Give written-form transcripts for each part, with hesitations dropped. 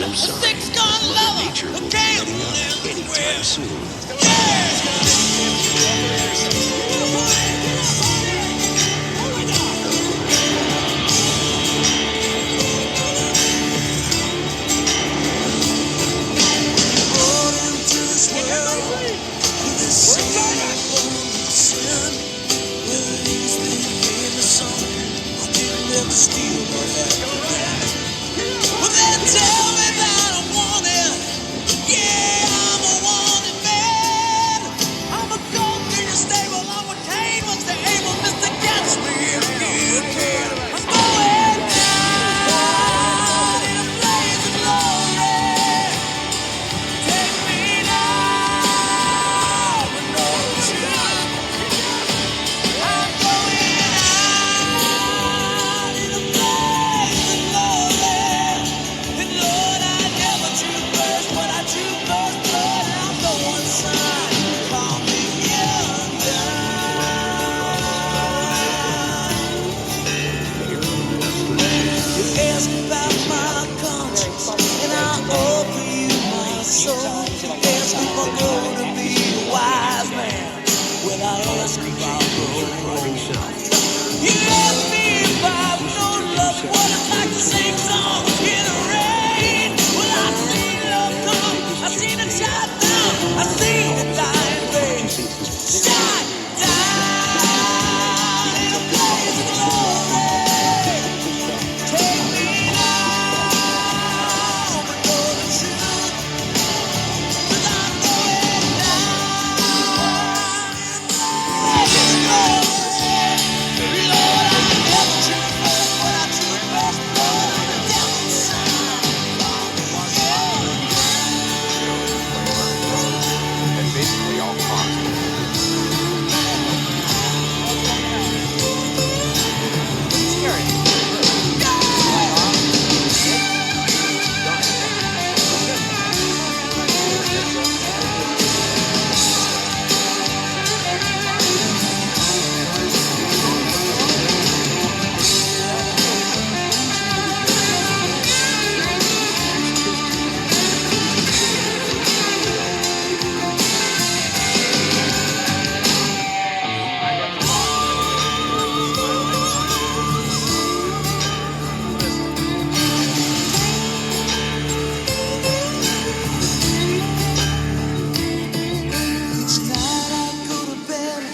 no sign. Mother Nature will be letting up anytime soon. Well, then tell me that I want it. Yeah, I'm a wanted man. I'm a goat in your stable. I'm a Cain. What's the aim of Mr. Gatsby? I'm going down in a blaze of glory. Take me now, but no truth. I'm going out in a blaze of glory. And Lord, I never choose first, but I choose first blood. I'm the one son. Call me You ask about my conscience, and I'll offer you my soul. You ask if I'm gonna be a wise man. Well, I ask about You ask me if I've no love, what it's like to sing songs in the rain. Well, I've seen love come, I've seen it shine down, I've seen it dying fade. Shine down in a blaze of glory. Take me now, but know the truth. 'Cause I'm going down in a blaze of glory. Lord, I never choose first, but I choose first blood. I'm the devil's son. And basically all positive. Each night I go to bed,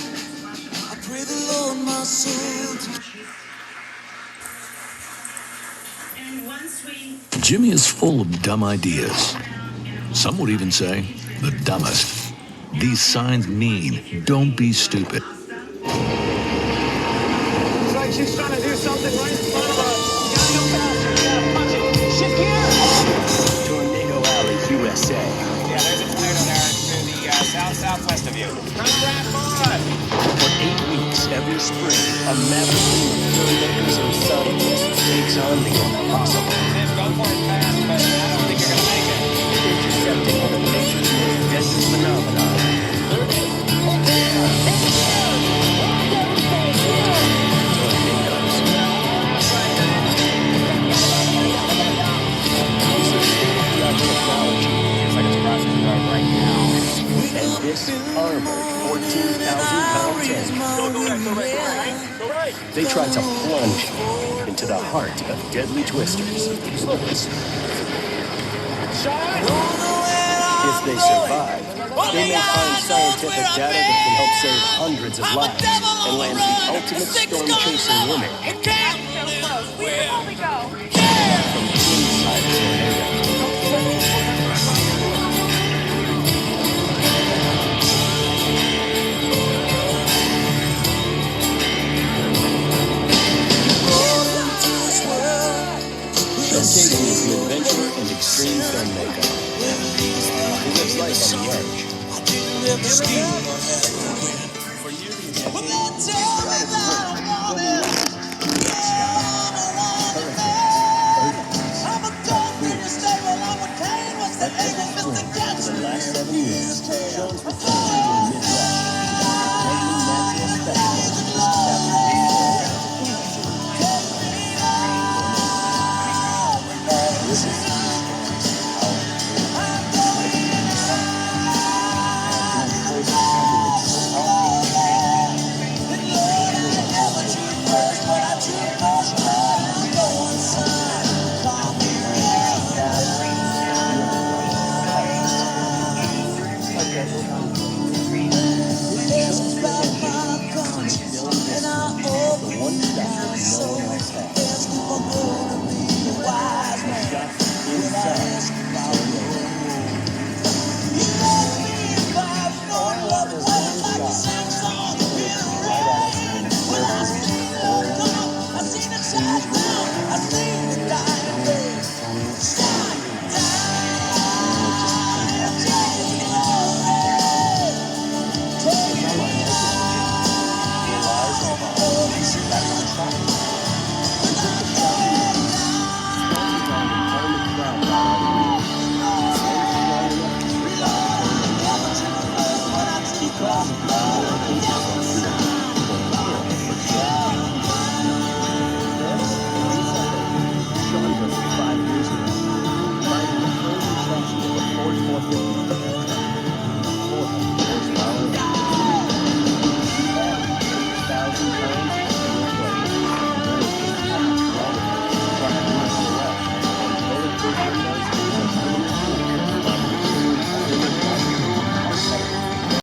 I pray the Lord my soul to Jimmy is full of dumb ideas. Some would even say the dumbest. These signs mean don't be stupid. It's like she's trying to do something right in front of us. You gotta go faster. You gotta punch it. Shift gears. Tornado Alley, USA. Yeah, there's a tornado there to the southwest of you. Come right on. For 8 weeks every spring, a maverick team of filmmakers and scientists takes on the impossible, Tim, go for it fast, but I don't think you're gonna make it. intercepting one of nature's most deadly phenomenon. Technology, It's like it's crossing the road right now. and this armored 14,000-pound tank, Go right. they try to plunge into the heart of deadly twisters. Shine. If they survive, they may find scientific data that can help save hundreds of lives and land the ultimate storm-chasing winner It can't live well. from inside tornado.